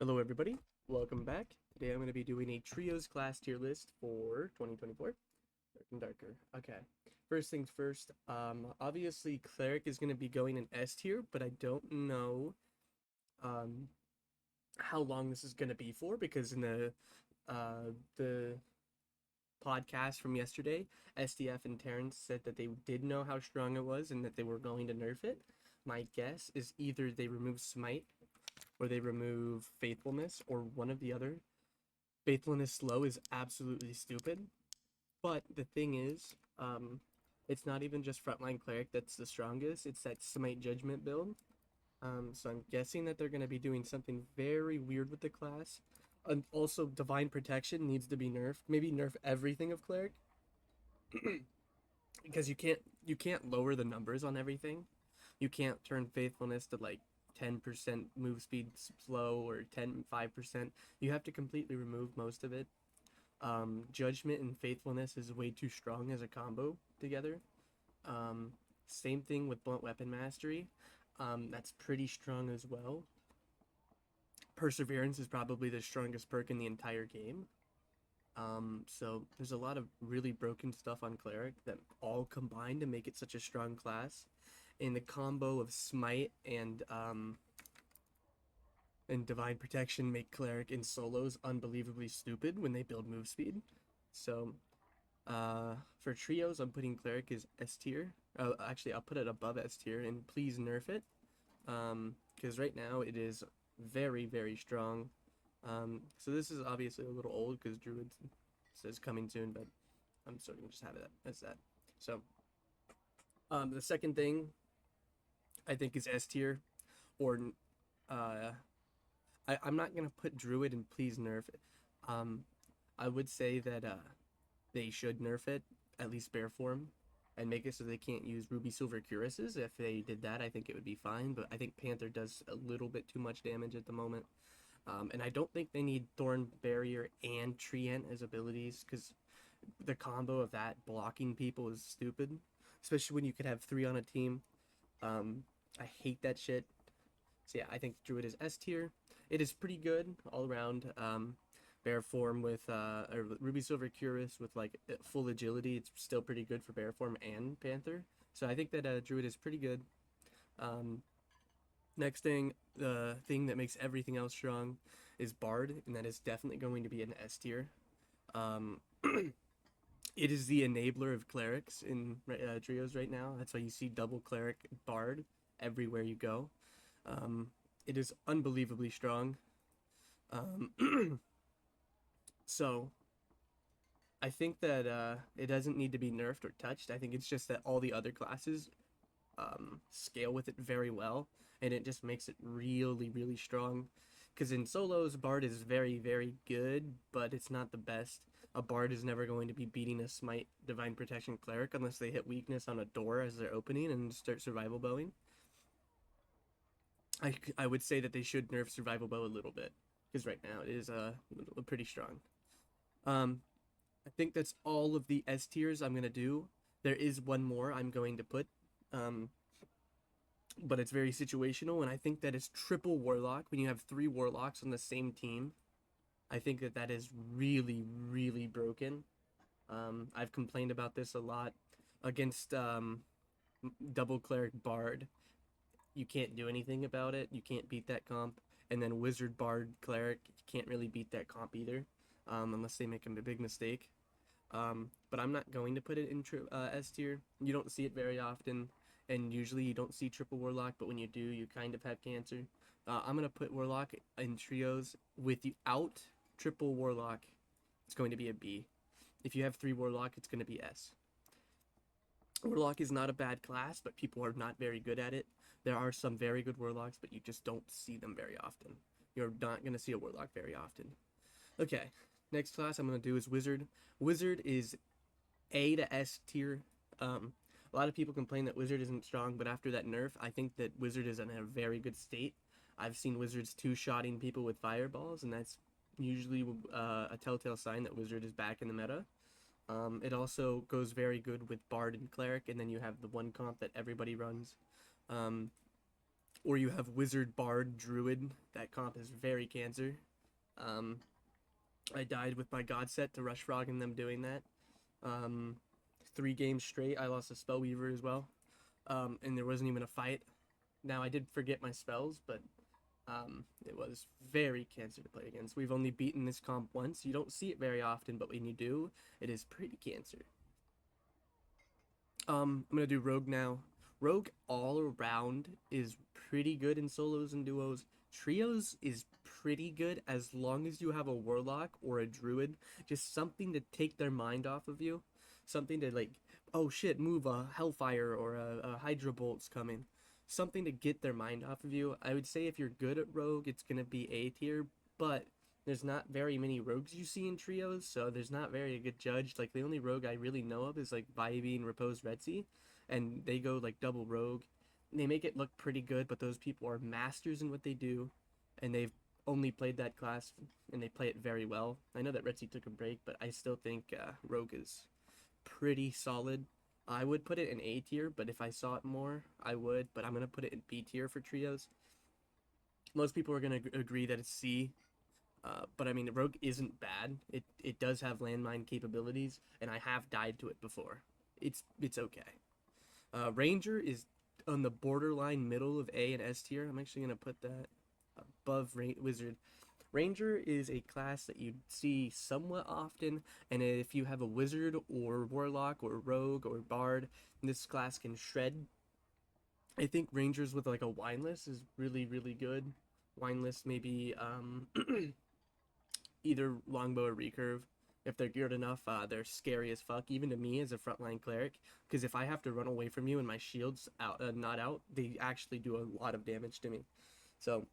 Hello everybody, welcome back. Today I'm going to be doing a trios class tier list for 2024. Dark and Darker. Okay, first things first, obviously Cleric is going to be going in S tier, but I don't know um, how long this is going to be for because in the podcast from yesterday, SDF and Terrence said that they did know how strong it was and that they were going to nerf it. My guess is either they remove Smite or they remove Faithfulness or one of the other. Faithfulness low is absolutely stupid. But the thing is, it's not even just frontline cleric that's the strongest. It's that Smite Judgment build. So I'm guessing that they're going to be doing something very weird with the class. And also, Divine Protection needs to be nerfed. Maybe nerf everything of cleric because you can't lower the numbers on everything. You can't turn faithfulness to like 10% move speed slow or 5%. You have to completely remove most of it. Judgment and faithfulness is way too strong as a combo together. Um, Same thing with blunt weapon mastery. That's pretty strong as well. Perseverance is probably the strongest perk in the entire game. So there's a lot of really broken stuff on cleric that all combine to make it such a strong class. And the combo of smite and divine protection make cleric in solos unbelievably stupid when they build move speed. So for trios, I'm putting cleric as S tier. Actually, I'll put it above S tier, and please nerf it. Because right now it is very, very strong. So this is obviously a little old because Druid says coming soon, but I'm still gonna just have it as that. So, the second thing I think is S tier, or uh, I'm not gonna put Druid and please nerf it. Um, I would say that they should nerf it, at least bear form, and make it so they can't use Ruby Silver Cuirasses. If they did that, I think it would be fine, but I think Panther does a little bit too much damage at the moment. And I don't think they need Thorn Barrier and Treant as abilities, because the combo of that blocking people is stupid, especially when you could have three on a team. Um, I hate that shit. So yeah, I think Druid is S tier. It is pretty good all around. Bear form with or Ruby Silver Cuirass with like full agility. It's still pretty good for bear form and Panther. So I think that Druid is pretty good. Um, Next thing, the thing that makes everything else strong is Bard, and that is definitely going to be an S tier. Um, it is the enabler of clerics in trios right now. That's why you see double cleric Bard everywhere you go. Um, it is unbelievably strong. Um, so I think that it doesn't need to be nerfed or touched. I think it's just that all the other classes scale with it very well, and it just makes it really, really strong. Because in solos, Bard is very, very good, but it's not the best. A Bard is never going to be beating a Smite Divine Protection Cleric unless they hit weakness on a door as they're opening and start survival bowing. I would say that they should nerf survival bow a little bit because right now it is pretty strong. Um, I think that's all of the S tiers I'm gonna do. There is one more I'm going to put, um, but it's very situational, and I think that is triple warlock. When you have three warlocks on the same team, I think that that is really, really broken. I've complained about this a lot against double cleric bard. You can't do anything about it. You can't beat that comp. And then wizard bard cleric, you can't really beat that comp either, unless they make a big mistake. But I'm not going to put it in S tier. You don't see it very often, and usually you don't see triple warlock. But when you do, you kind of have cancer. I'm gonna put warlock in trios without triple warlock. It's going to be a B. If you have three warlock, it's going to be S. Warlock is not a bad class, but people are not very good at it. There are some very good warlocks, but you just don't see them very often. You're not going to see a warlock very often. Okay, next class I'm going to do is wizard. Wizard is A to S tier. A lot of people complain that wizard isn't strong, but after that nerf, I think that wizard is in a very good state. I've seen wizards two-shotting people with fireballs, and that's usually a telltale sign that wizard is back in the meta. It also goes very good with Bard and Cleric, and then you have the one comp that everybody runs. Um, or you have Wizard, Bard, Druid. That comp is very cancer. Um, I died with my God set to Rush Frog and them doing that. Um, 3 games straight, I lost a Spellweaver as well. And there wasn't even a fight. Now, I did forget my spells, but it was very cancer to play against. We've only beaten this comp once. You don't see it very often, but when you do, it is pretty cancer. I'm gonna do Rogue now. Rogue all around is pretty good in solos and duos. Trios is pretty good as long as you have a Warlock or a Druid. Just something to take their mind off of you. Something to like, oh shit, move a Hellfire or a Hydra Bolt's coming. Something to get their mind off of you. I would say if you're good at Rogue, it's gonna be A tier, but there's not very many rogues you see in trios, so there's not very a good judge. Like the only rogue I really know of is like Vibey and Repose Retsy, and they go like double rogue. They make it look pretty good, but those people are masters in what they do, and they've only played that class and they play it very well. I know that Retsy took a break, but I still think rogue is pretty solid. I would put it in A tier, but if I saw it more, I would. But I'm gonna put it in B tier for trios. Most people are gonna agree that it's C, but I mean, Rogue isn't bad. It does have landmine capabilities, and I have died to it before. It's okay. Ranger is on the borderline middle of A and S tier. I'm actually gonna put that above Wizard. Ranger is a class that you see somewhat often, and if you have a Wizard or Warlock or Rogue or Bard, this class can shred. I think Rangers with like a Wineless is really good. Wineless maybe either longbow or recurve. If they're geared enough, they're scary as fuck, even to me as a frontline cleric. Because if I have to run away from you and my shield's out, not out, they actually do a lot of damage to me. So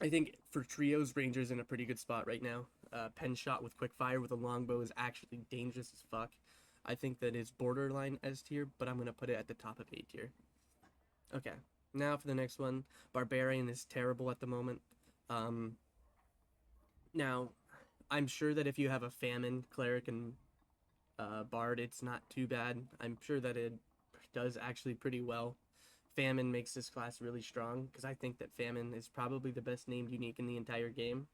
I think for trios, Ranger's in a pretty good spot right now. Pen shot with quickfire with a longbow is actually dangerous as fuck. I think that is borderline S tier, but I'm gonna put it at the top of A tier. Okay, now for the next one. Barbarian is terrible at the moment. Now, I'm sure that if you have a famine, cleric, and bard, it's not too bad. I'm sure that it does actually pretty well. Famine makes this class really strong because I think that Famine is probably the best named unique in the entire game,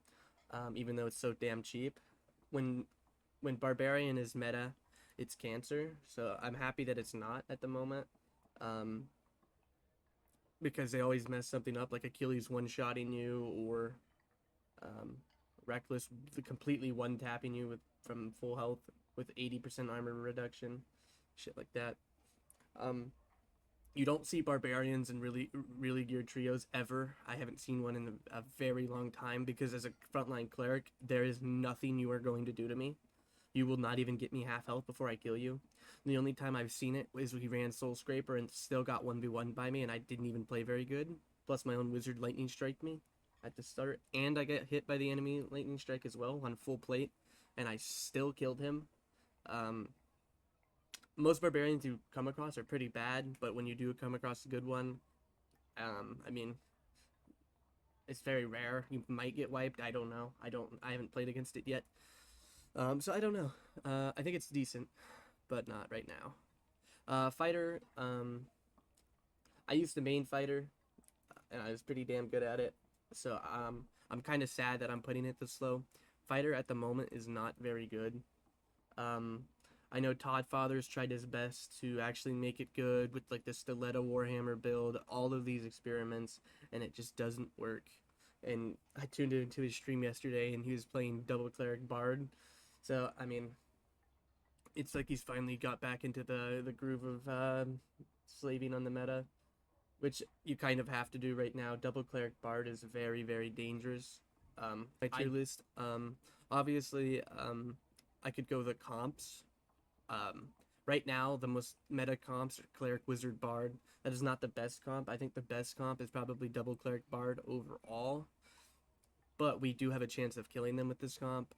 even though it's so damn cheap. When when Barbarian is meta, it's cancer, so I'm happy that it's not at the moment. Um, because they always mess something up, like Achilles one-shotting you, or um, Reckless completely one-tapping you with from full health with 80% armor reduction, shit like that. Um, you don't see barbarians in really geared trios ever. I haven't seen one in a very long time because as a frontline cleric, there is nothing you are going to do to me. You will not even get me half health before I kill you. The only time I've seen it is we ran Soul Scraper and still got 1v1 by me, and I didn't even play very good. Plus, my own wizard lightning striked me at the start, and I get hit by the enemy lightning strike as well on full plate, and I still killed him. Um, most barbarians you come across are pretty bad, but when you do come across a good one, I mean, it's very rare. You might get wiped. I don't know. I haven't played against it yet. So I don't know. I think it's decent, but not right now. Fighter. I used the main fighter, and I was pretty damn good at it. So I'm kind of sad that I'm putting it this low. Fighter at the moment is not very good. Um, I know Todd Fathers tried his best to actually make it good with like the Stiletto Warhammer build, all of these experiments, and it just doesn't work. And I tuned into his stream yesterday, and he was playing double cleric bard. So I mean, it's like he's finally got back into the groove of slaving on the meta, which you kind of have to do right now. Double cleric bard is very dangerous. My tier list. Obviously, I could go the comps. Right now, the most meta comps are cleric, wizard, bard. That is not the best comp. I think the best comp is probably double cleric bard overall. But we do have a chance of killing them with this comp.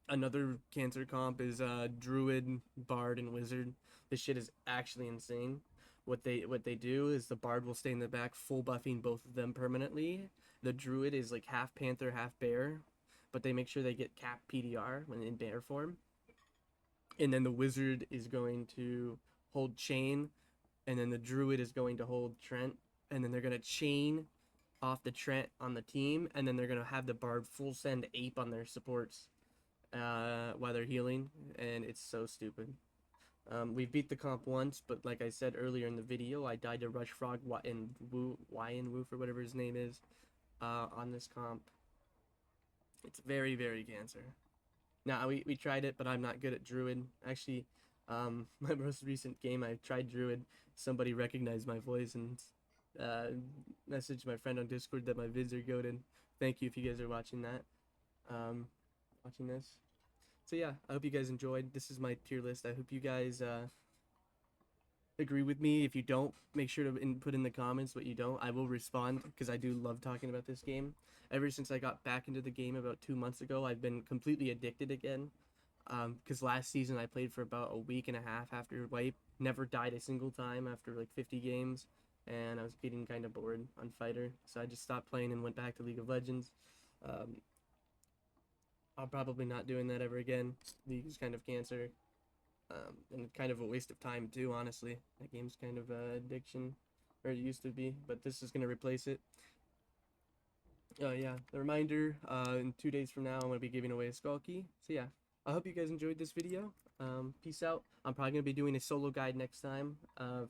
Another cancer comp is druid, bard, and wizard. This shit is actually insane. What they do is the bard will stay in the back, full buffing both of them permanently. The druid is like half panther, half bear, but they make sure they get cap PDR when in bear form. And then the wizard is going to hold chain and then the druid is going to hold Trent, and then they're gonna chain off the Trent on the team, and then they're gonna have the bard full send ape on their supports while they're healing, and it's so stupid. We beat the comp once, but like I said earlier in the video, I died to Rush Frog and Woof or whatever his name is on this comp. It's very, very cancer. Now, we tried it, but I'm not good at Druid. Actually, my most recent game, I tried Druid. Somebody recognized my voice and messaged my friend on Discord that my vids are goated. Thank you if you guys are watching that. Watching this. So yeah, I hope you guys enjoyed. This is my tier list. I hope you guys agree with me. If you don't, make sure to put in the comments what you don't. I will respond because I do love talking about this game. Ever since I got back into the game about 2 months ago, I've been completely addicted again. Because last season I played for about a week and a half after wipe, never died a single time after like 50 games, and I was getting kind of bored on Fighter, so I just stopped playing and went back to League of Legends. I'll probably not doing that ever again. League is kind of cancer. And kind of a waste of time too, honestly. That game's kind of addiction, or it used to be, but this is gonna replace it. Yeah, the reminder, in 2 days from now, I'm gonna be giving away a skull key. So yeah, I hope you guys enjoyed this video. Peace out. I'm probably gonna be doing a solo guide next time,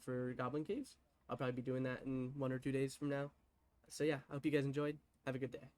for Goblin Caves. I'll probably be doing that in 1 or 2 days from now. So yeah, I hope you guys enjoyed. Have a good day.